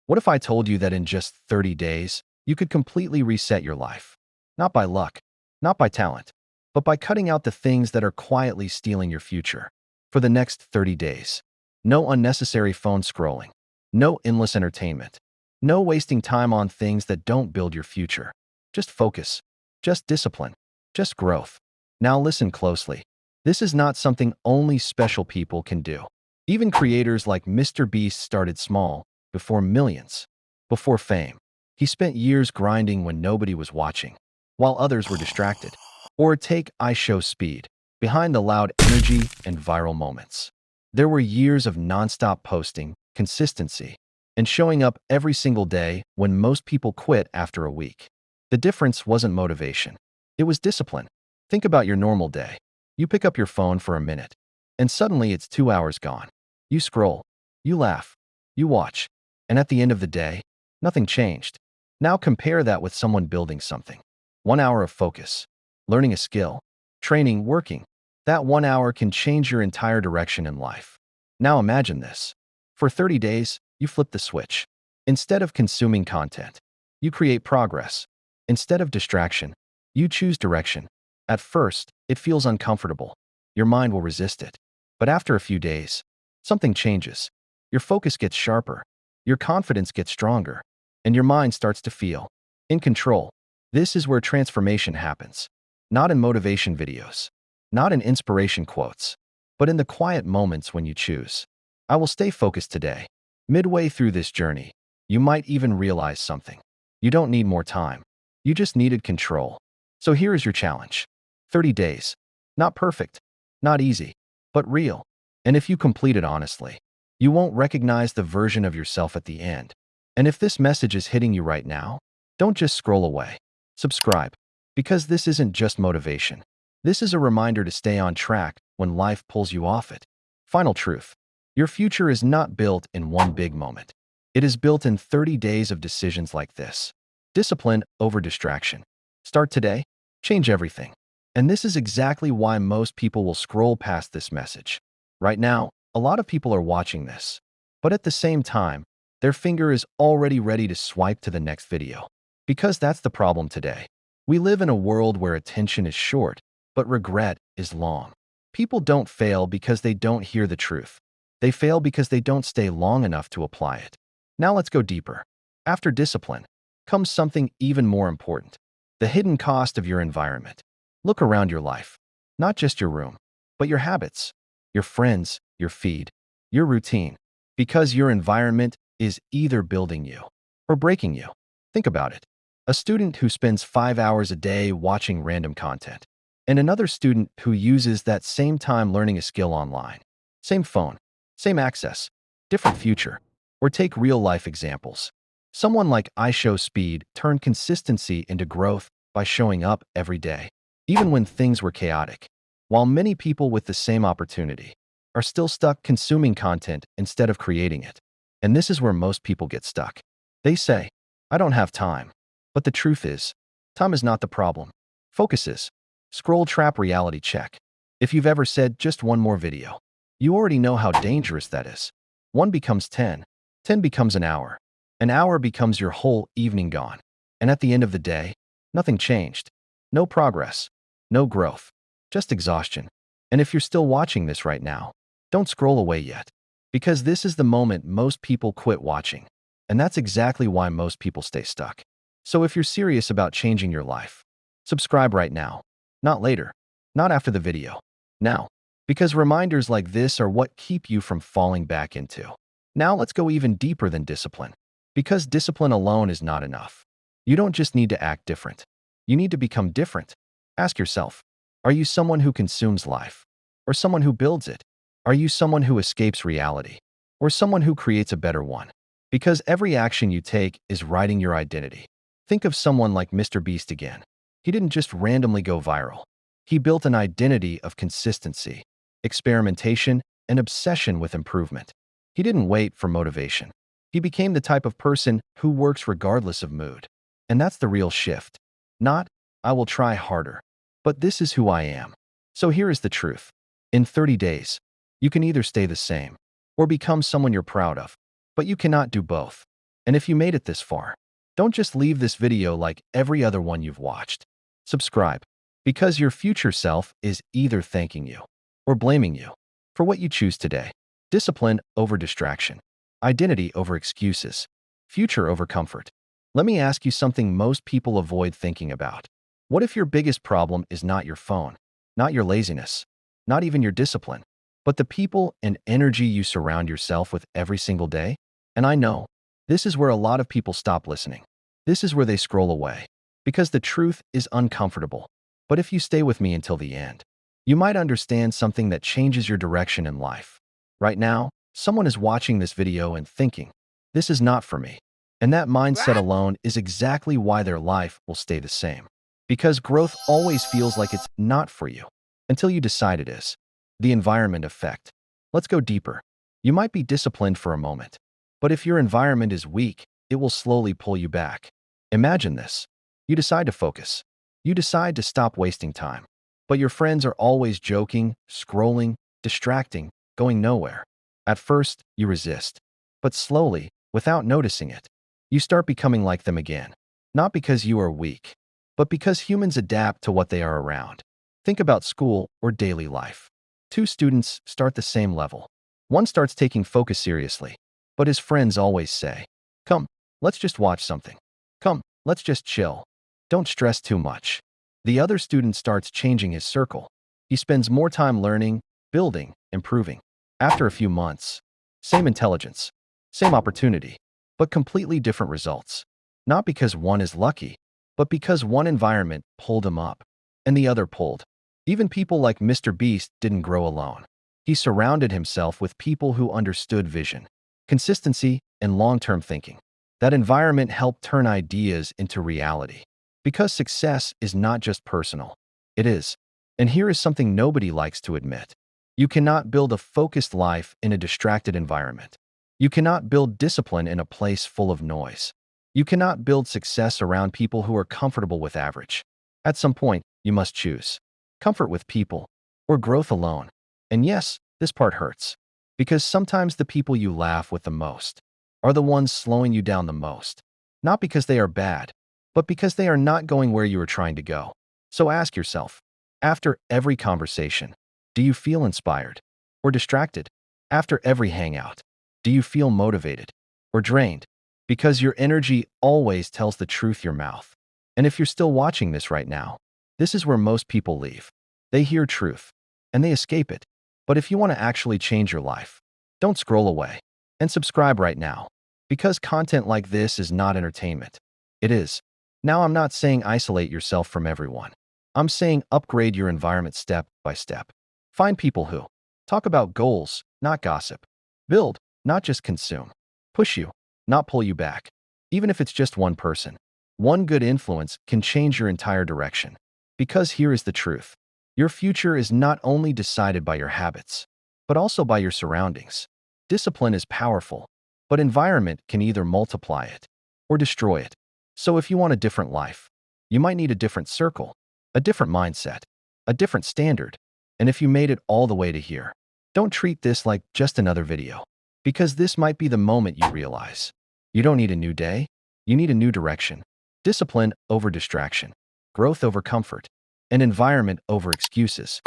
What if I told you that in just 30 days, you could completely reset your life? Not by luck, not by talent, but by cutting out the things that are quietly stealing your future. For the next 30 days, no unnecessary phone scrolling, no endless entertainment, no wasting time on things that don't build your future. Just focus, just discipline, just growth. Now listen closely. This is not something only special people can do. Even creators like Mr. Beast started small, before millions, before fame. He spent years grinding when nobody was watching, while others were distracted. Or take I Show Speed, behind the loud energy and viral moments. There were years of nonstop posting, consistency, and showing up every single day when most people quit after a week. The difference wasn't motivation. It was discipline. Think about your normal day. You pick up your phone for a minute, and suddenly it's 2 hours gone. You scroll, you laugh, you watch, and at the end of the day, nothing changed. Now compare that with someone building something. 1 hour of focus, learning a skill, training, working. That 1 hour can change your entire direction in life. Now imagine this. For 30 days, you flip the switch. Instead of consuming content, you create progress. Instead of distraction, you choose direction. At first, it feels uncomfortable. Your mind will resist it. But after a few days, something changes. Your focus gets sharper, your confidence gets stronger, and your mind starts to feel in control. This is where transformation happens. Not in motivation videos, not in inspiration quotes, but in the quiet moments when you choose. I will stay focused today. Midway through this journey, you might even realize something. You don't need more time. You just needed control. So here is your challenge. 30 days. Not perfect, not easy, but real. And if you complete it honestly, you won't recognize the version of yourself at the end. And if this message is hitting you right now, don't just scroll away. Subscribe. Because this isn't just motivation. This is a reminder to stay on track when life pulls you off it. Final truth. Your future is not built in one big moment. It is built in 30 days of decisions like this. Discipline over distraction. Start today. Change everything. And this is exactly why most people will scroll past this message. Right now, a lot of people are watching this. But at the same time, their finger is already ready to swipe to the next video. Because that's the problem today. We live in a world where attention is short, but regret is long. People don't fail because they don't hear the truth. They fail because they don't stay long enough to apply it. Now let's go deeper. After discipline comes something even more important. The hidden cost of your environment. Look around your life. Not just your room, but your habits, your friends, your feed, your routine. Because your environment is either building you or breaking you. Think about it. A student who spends 5 hours a day watching random content, and another student who uses that same time learning a skill online. Same phone, same access, different future. Or take real-life examples. Someone like I Show Speed turned consistency into growth by showing up every day, even when things were chaotic. While many people with the same opportunity are still stuck consuming content instead of creating it. And this is where most people get stuck. They say, I don't have time. But the truth is, time is not the problem. Focus is. Scroll trap reality check. If you've ever said just one more video, you already know how dangerous that is. 1 becomes 10, 10 becomes an hour becomes your whole evening gone. And at the end of the day, nothing changed. No progress, no growth, just exhaustion. And if you're still watching this right now, don't scroll away yet. Because this is the moment most people quit watching. And that's exactly why most people stay stuck. So if you're serious about changing your life, subscribe right now. Not later. Not after the video. Now. Because reminders like this are what keep you from falling back into. Now let's go even deeper than discipline. Because discipline alone is not enough. You don't just need to act different. You need to become different. Ask yourself, are you someone who consumes life? Or someone who builds it? Are you someone who escapes reality? Or someone who creates a better one? Because every action you take is writing your identity. Think of someone like Mr. Beast again. He didn't just randomly go viral. He built an identity of consistency, experimentation, and obsession with improvement. He didn't wait for motivation. He became the type of person who works regardless of mood. And that's the real shift. Not, I will try harder, but this is who I am. So here is the truth. In 30 days, you can either stay the same or become someone you're proud of, but you cannot do both. And if you made it this far, don't just leave this video like every other one you've watched. Subscribe, because your future self is either thanking you or blaming you for what you choose today. Discipline over distraction, identity over excuses, future over comfort. Let me ask you something most people avoid thinking about. What if your biggest problem is not your phone, not your laziness, not even your discipline, but the people and energy you surround yourself with every single day? And I know, this is where a lot of people stop listening. This is where they scroll away, because the truth is uncomfortable. But if you stay with me until the end, you might understand something that changes your direction in life. Right now, someone is watching this video and thinking, this is not for me. And that mindset alone is exactly why their life will stay the same. Because growth always feels like it's not for you until you decide it is. The environment effect. Let's go deeper. You might be disciplined for a moment, but if your environment is weak, it will slowly pull you back. Imagine this. You decide to focus. You decide to stop wasting time. But your friends are always joking, scrolling, distracting, going nowhere. At first, you resist. But slowly, without noticing it, you start becoming like them again. Not because you are weak, but because humans adapt to what they are around. Think about school or daily life. Two students start the same level. One starts taking focus seriously, but his friends always say, "Come, let's just watch something. Come, let's just chill. Don't stress too much." The other student starts changing his circle. He spends more time learning, building, improving. After a few months, same intelligence, same opportunity, but completely different results. Not because one is lucky, but because one environment pulled him up and the other pulled. Even people like Mr. Beast didn't grow alone. He surrounded himself with people who understood vision, consistency, and long-term thinking. That environment helped turn ideas into reality. Because success is not just personal. It is. And here is something nobody likes to admit. You cannot build a focused life in a distracted environment. You cannot build discipline in a place full of noise. You cannot build success around people who are comfortable with average. At some point, you must choose comfort with people or growth alone. And yes, this part hurts, because sometimes the people you laugh with the most are the ones slowing you down the most. Not because they are bad, but because they are not going where you are trying to go. So ask yourself, after every conversation, do you feel inspired or distracted? After every hangout, do you feel motivated or drained? Because your energy always tells the truth your mouth. And if you're still watching this right now, this is where most people leave. They hear truth, and they escape it. But if you want to actually change your life, don't scroll away and subscribe right now. Because content like this is not entertainment. It is. Now, I'm not saying isolate yourself from everyone. I'm saying upgrade your environment step by step. Find people who talk about goals, not gossip. Build, not just consume. Push you, not pull you back. Even if it's just one person, one good influence can change your entire direction. Because here is the truth. Your future is not only decided by your habits, but also by your surroundings. Discipline is powerful, but environment can either multiply it or destroy it. So if you want a different life, you might need a different circle, a different mindset, a different standard. And if you made it all the way to here, don't treat this like just another video, because this might be the moment you realize you don't need a new day, you need a new direction. Discipline over distraction, growth over comfort, and environment over excuses.